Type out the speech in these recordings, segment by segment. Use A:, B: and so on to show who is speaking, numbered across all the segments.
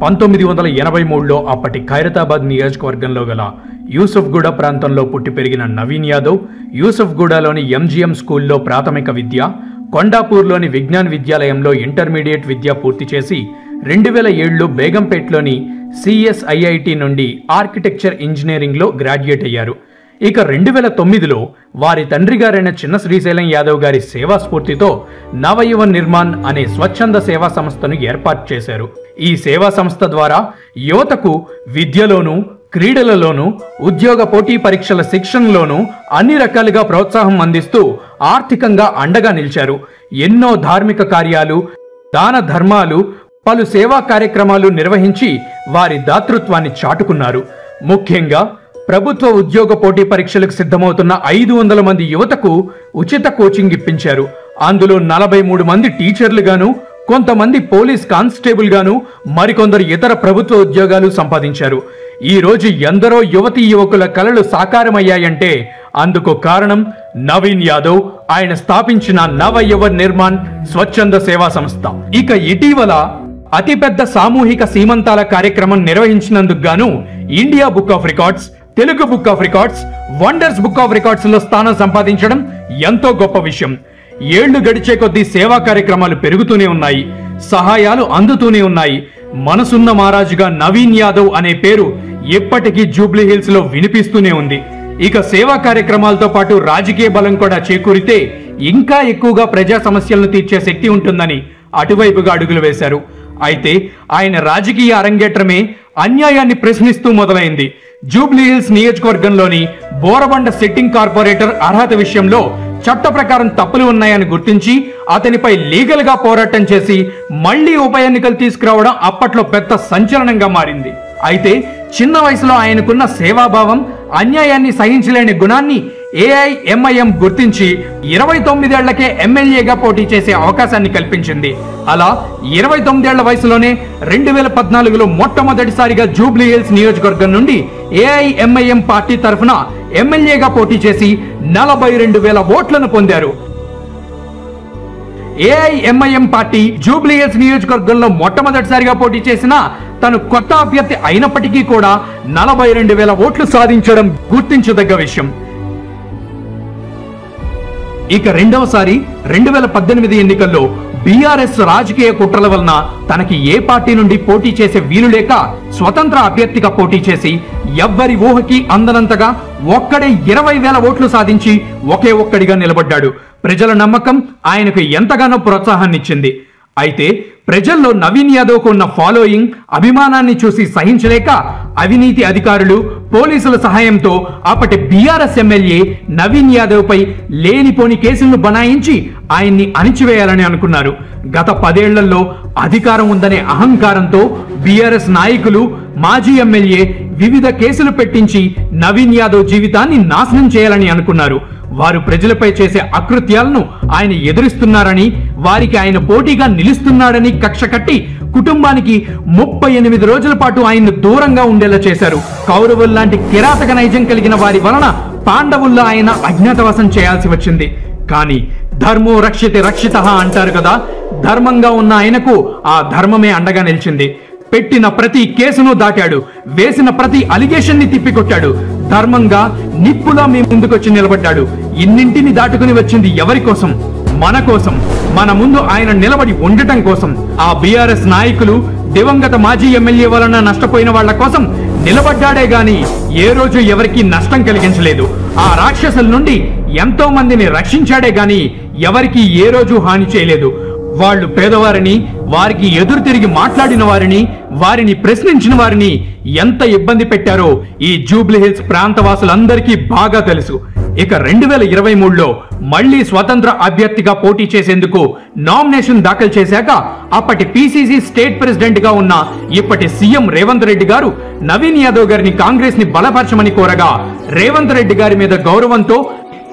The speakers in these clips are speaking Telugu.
A: 1983లో అప్పటి ఖైరతాబాద్ నియోజకవర్గంలో గల యూసుఫ్గూడ ప్రాంతంలో పుట్టి పెరిగిన నవీన్ యాదవ్ యూసుఫ్గూడలోని ఎంజీఎం స్కూల్లో ప్రాథమిక విద్య, కొండాపూర్లోని విజ్ఞాన్ విద్యాలయంలో ఇంటర్మీడియట్ విద్య పూర్తి చేసి 2007లో బేగంపేట్లోని సిఎస్ఐఐటి నుండి ఆర్కిటెక్చర్ ఇంజనీరింగ్లో గ్రాడ్యుయేట్ అయ్యారు. ఇక 2009లో వారి తండ్రి గారైన చిన్న శ్రీశైలం యాదవ్ గారి సేవా స్ఫూర్తితో నవయువ నిర్మాణ్ అనే స్వచ్ఛంద సేవా సంస్థను ఏర్పాటు చేశారు. ఈ సేవా సంస్థ ద్వారా యువతకు విద్యలోనూ, క్రీడలలోనూ, ఉద్యోగ పోటీ పరీక్షల శిక్షణలోనూ అన్ని రకాలుగా ప్రోత్సాహం అందిస్తూ ఆర్థికంగా అండగా నిలిచారు. ఎన్నో ధార్మిక కార్యాలు, దాన ధర్మాలు, పలు సేవా కార్యక్రమాలు నిర్వహించి వారి దాతృత్వాన్ని చాటుకున్నారు. ముఖ్యంగా ప్రభుత్వ ఉద్యోగ పోటీ పరీక్షలకు సిద్ధమవుతున్న 500 మంది యువతకు ఉచిత కోచింగ్ ఇప్పించారు. అందులో 43 మంది టీచర్లుగాను, కొంతమంది పోలీస్ కానిస్టేబుల్ గాను, మరికొందరు ఇతర ప్రభుత్వ ఉద్యోగాలు సంపాదించారు. ఈ రోజు ఎందరో యువతీ యువకుల కలలు సాకారమయ్యాయంటే అందుకు కారణం నవీన్ యాదవ్, ఆయన స్థాపించిన నవయువ నిర్మాణ్ స్వచ్ఛంద సేవా సంస్థ. ఇక ఇటీవల అతిపెద్ద సామూహిక సీమంతాల కార్యక్రమం నిర్వహించినందుకు గాను India book of records, Telugu book of records, wonders book of records లో స్థానం సంపాదించడం ఎంతో గొప్ప విషయం. ఏళ్లు గడిచే కొద్దీ సేవా కార్యక్రమాలు పెరుగుతూనే ఉన్నాయి, సహాయాలు అందుతూనే ఉన్నాయి. మనసున్న మహారాజుగా నవీన్ యాదవ్ అనే పేరు ఎప్పటికీ జూబ్లీ హిల్స్ లో వినిపిస్తూనే ఉంది. ఇక సేవా కార్యక్రమాలతో పాటు రాజకీయ బలం కూడా చేకూరితే ఇంకా ఎక్కువగా ప్రజా సమస్యలను తీర్చే శక్తి ఉంటుందని అటువైపుగా అడుగులు వేశారు. అయితే ఆయన రాజకీయ అరంగేట్రమే అన్యాయాన్ని ప్రశ్నిస్తూ మొదలైంది. జూబ్లీ హిల్స్ నియోజకవర్గంలోని బోరబండ సిట్టింగ్ కార్పొరేటర్ అర్హత విషయంలో చట్ట ప్రకారం తప్పులు ఉన్నాయని గుర్తించి అతనిపై లీగల్ గా పోరాటం చేసి మళ్లీ ఉప ఎన్నికలు తీసుకురావడం అప్పట్లో పెద్ద సంచలనంగా మారింది. అయితే చిన్న వయసులో ఆయనకున్న సేవాభావం, అన్యాయాన్ని సహించలేని గుణాన్ని ఏఐఎంఐఎం గుర్తించి 29 ఏళ్లకే ఎమ్మెల్యేగా పోటీ చేసే అవకాశాన్ని కల్పించింది. అలా 29 ఏళ్ల వయసులోనే 2014లో మొట్టమొదటిసారిగా జూబ్లీ హిల్స్ నియోజకవర్గం నుండి ఏఐఎంఐఎం పార్టీ తరఫున ఎమ్మెల్యేగా పోటీ చేసి 42,000 ఓట్లను పొందారు. ఏఐఎంఐఎం పార్టీ జూబ్లీ హిల్స్ నియోజకవర్గంలో మొట్టమొదటిసారిగా పోటీ చేసిన తను కొత్త అభ్యర్థి అయినప్పటికీ కూడా 42,000 ఓట్లు సాధించడం గుర్తించదగ్గ విషయం. ఇక రెండవసారి 2018 ఎన్నికల్లో బీఆర్ఎస్ రాజకీయ కుట్రల వలన తనకి ఏ పార్టీ నుండి పోటీ చేసే వీలు లేక స్వతంత్ర అభ్యర్థిగా పోటీ చేసి ఎవ్వరి ఊహకి అందనంతగా ఒక్కడే 20,000 ఓట్లు సాధించి ఒకే ఒక్కడిగా నిలబడ్డాడు. ప్రజల నమ్మకం ఆయనకు ఎంతగానో ప్రోత్సాహాన్నిచ్చింది. అయితే ప్రజల్లో నవీన్ యాదవ్కు ఉన్న ఫాలోయింగ్, అభిమానాన్ని చూసి సహించలేక అవినీతి అధికారులు, పోలీసుల సహాయంతో అప్పటి బీఆర్ఎస్ ఎమ్మెల్యే నవీన్ యాదవ్ పై లేనిపోని కేసులను బనాయించి ఆయన్ని అణిచివేయాలని అనుకున్నారు. గత 10 ఏళ్లలో అధికారం ఉందనే అహంకారంతో బీఆర్ఎస్ నాయకులు, మాజీ ఎమ్మెల్యే వివిధ కేసులు పెట్టించి నవీన్ యాదవ్ జీవితాన్ని నాశనం చేయాలని అనుకున్నారు. వారు ప్రజలపై చేసే అకృత్యాలను ఆయన ఎదురిస్తున్నారని, వారికి ఆయన పోటీగా నిలుస్తున్నాడని కక్ష కట్టి కుటుంబానికి 38 రోజుల పాటు ఆయన్ను దూరంగా ఉండేలా చేశారు. కౌరవుల్లాంటి కిరాతక నైజం కలిగిన వారి వలన పాండవుల్లో ఆయన అజ్ఞాతవాసం చేయాల్సి వచ్చింది. కానీ ధర్మో రక్షితే రక్షితః అంటారు కదా, ధర్మంగా ఉన్న ఆయనకు ఆ ధర్మమే అండగా నిలిచింది. పెట్టిన ప్రతి కేసును దాటాడు, వేసిన ప్రతి అలిగేషన్ ని తిప్పికొట్టాడు. ధర్మంగా నిప్పులా మీ ముందుకొచ్చి నిలబడ్డాడు. ఇన్నింటిని దాటుకుని వచ్చింది ఎవరి కోసం? మన కోసం. మన ముందు ఆయన నిలబడి ఉండటం కోసం. ఆ బీఆర్ఎస్ నాయకులు, దివంగత మాజీ ఎమ్మెల్యే వలన నష్టపోయిన వాళ్ల కోసం నిలబడ్డాడే గాని ఏ రోజు ఎవరికి నష్టం కలిగించలేదు. ఆ రాక్షసుల నుండి ఎంతో మందిని రక్షించాడే గాని ఎవరికి ఏ రోజు హాని చేయలేదు. వాళ్ళు పేదవారిని, వారికి ఎదురు తిరిగి మాట్లాడిన వారిని, వారిని ప్రశ్నించిన వారిని ఎంత ఇబ్బంది పెట్టారో ఈ జూబ్లీ హిల్స్ ప్రాంతవాసులందరికీ బాగా తెలుసు. ఇక 2023లో మళ్లీ స్వతంత్ర అభ్యర్థిగా పోటీ చేసేందుకు నామినేషన్ దాఖలు చేశాక అప్పటి పిసిసి స్టేట్ ప్రెసిడెంట్ గా ఉన్న ఇప్పటి సీఎం రేవంత్ రెడ్డి గారు నవీన్ యాదవ్ గారిని కాంగ్రెస్ ని బలపరచమని కోరగా రేవంత్ రెడ్డి గారి మీద గౌరవంతో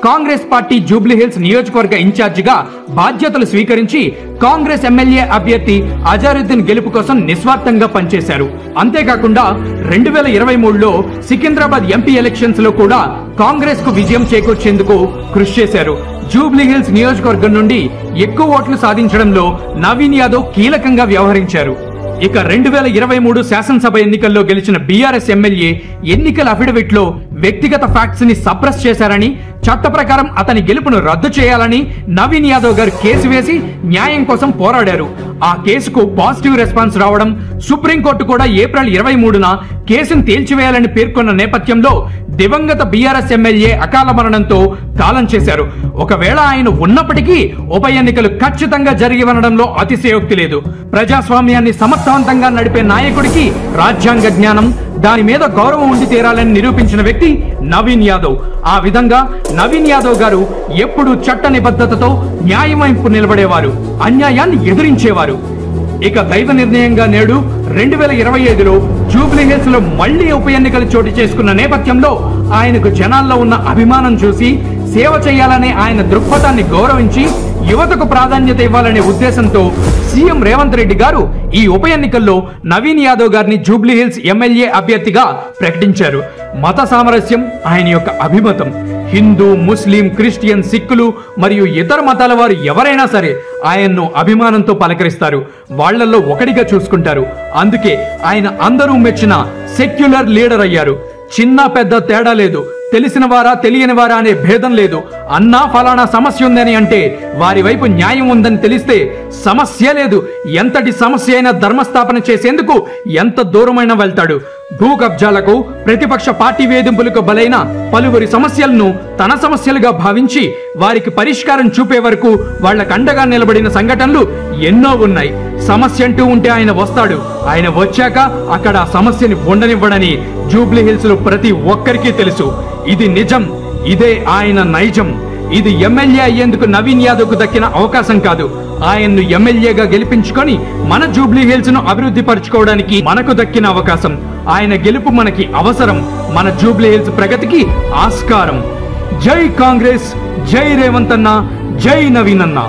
A: కాంగ్రెస్ పార్టీ జూబ్లీ హిల్స్ నియోజకవర్గ ఇన్ఛార్జిగా బాధ్యతలు స్వీకరించి కాంగ్రెస్ ఎమ్మెల్యే అభ్యర్థి అజారుద్దీన్ గెలుపు కోసం నిస్వార్థంగా పనిచేశారు. అంతేకాకుండా 2023లో సికింద్రాబాద్ ఎంపీ ఎలక్షన్స్ లో కూడా కాంగ్రెస్ కు విజయం చేకూర్చేందుకు కృషి చేశారు. జూబ్లీ హిల్స్ నియోజకవర్గం నుండి ఎక్కువ ఓట్లు సాధించడంలో నవీన్ యాదవ్ కీలకంగా వ్యవహరించారు. ఇక 2023 శాసనసభ ఎన్నికల్లో గెలిచిన బీఆర్ఎస్ ఎమ్మెల్యే ఎన్నికల అఫిడవిట్ లో వ్యక్తిగత ఫ్యాక్ట్స్ ని సప్రెస్ చేశారని, చట్ట ప్రకారం అతని గెలుపును రద్దు చేయాలని నవీన్ యాదవ్ గారు కేసు వేసి న్యాయం కోసం పోరాడారు. ఆ కేసుకు పాజిటివ్ రెస్పాన్స్ రావడం, సుప్రీంకోర్టు కూడా ఏప్రిల్ 23న కేసును తేల్చివేయాలని పేర్కొన్న నేపథ్యంలో దివంగత బీఆర్ఎస్ ఎమ్మెల్యే అకాల మరణంతో కాలం చేశారు. ఒకవేళ ఆయన ఉన్నప్పటికీ ఉప ఎన్నికలు ఖచ్చితంగా జరిగి ఉండడంలో అతిశయోక్తి లేదు. ప్రజాస్వామ్యాన్ని సమర్థవంతంగా నడిపే నాయకుడికి రాజ్యాంగ జ్ఞానం, దాని మీద గౌరవం ఉండి తీరాలని నిరూపించిన వ్యక్తి నవీన్ యాదవ్. ఆ విధంగా నవీన్ యాదవ్ గారు ఎప్పుడూ చట్ట నిబద్ధతతో న్యాయం వైపు నిలబడేవారు, అన్యాయాన్ని ఎదిరించేవారు. ఇక దైవ నిర్ణయంగా నేడు 2025లో జూబ్లీ హిల్స్ లో మళ్లీ ఉప ఎన్నికలు చోటు చేసుకున్న నేపథ్యంలో ఆయనకు జనాల్లో ఉన్న అభిమానం చూసి సేవ చేయాలనే ఆయన దృక్పథాన్ని గౌరవించి యువతకు ప్రాధాన్యత ఇవ్వాలనే ఉద్దేశంతో సీఎం రేవంత్ రెడ్డి గారు ఈ ఉప ఎన్నికల్లో నవీన్ యాదవ్ గారిని జూబ్లీ హిల్స్ ఎమ్మెల్యే అభ్యర్థిగా ప్రకటించారు. మత సామరస్యం ఆయన యొక్క అభిమతం. హిందూ, ముస్లిం, క్రిస్టియన్, సిక్కులు మరియు ఇతర మతాల వారు ఎవరైనా సరే ఆయన్ను అభిమానంతో పలకరిస్తారు, వాళ్లలో ఒకటిగా చూసుకుంటారు. అందుకే ఆయన అందరూ మెచ్చిన సెక్యులర్ లీడర్ అయ్యారు. చిన్న పెద్ద తేడా లేదు, తెలిసిన వారా తెలియని వారా అనే భేదం లేదు. అన్నా ఫలానా సమస్య ఉందని అంటే వారి వైపు న్యాయం ఉందని తెలిస్తే సమస్య లేదు. ఎంతటి సమస్య అయినా ధర్మస్థాపన చేసేందుకు ఎంత దూరమైనా వెళ్తాడు. భూ కబ్జాలకు, ప్రతిపక్ష పార్టీ వేధింపులకు బలైన పలువురి సమస్యలను తన సమస్యలుగా భావించి వారికి పరిష్కారం చూపే వరకు వాళ్లకు అండగా నిలబడిన సంఘటనలు ఎన్నో ఉన్నాయి. సమస్య అంటూ ఉంటే ఆయన వస్తాడు. ఆయన వచ్చాక అక్కడ ఆ సమస్యని ఉండనివ్వడని జూబ్లీ హిల్స్ లో ప్రతి ఒక్కరికి తెలుసు. ఇది నిజం, ఇదే ఆయన నైజం. ఇది ఎమ్మెల్యే అయ్యేందుకు నవీన్ యాదవ్ కు దక్కిన అవకాశం కాదు, ఆయన్ను ఎమ్మెల్యేగా గెలిపించుకొని మన జూబ్లీ హిల్స్ ను అభివృద్ధి పరచుకోవడానికి మనకు దక్కిన అవకాశం. ఆయన గెలుపు మనకి అవసరం, మన జూబ్లీ హిల్స్ ప్రగతికి ఆస్కారం. జై కాంగ్రెస్, జై రేవంత్ అన్న, జై నవీన్ అన్న.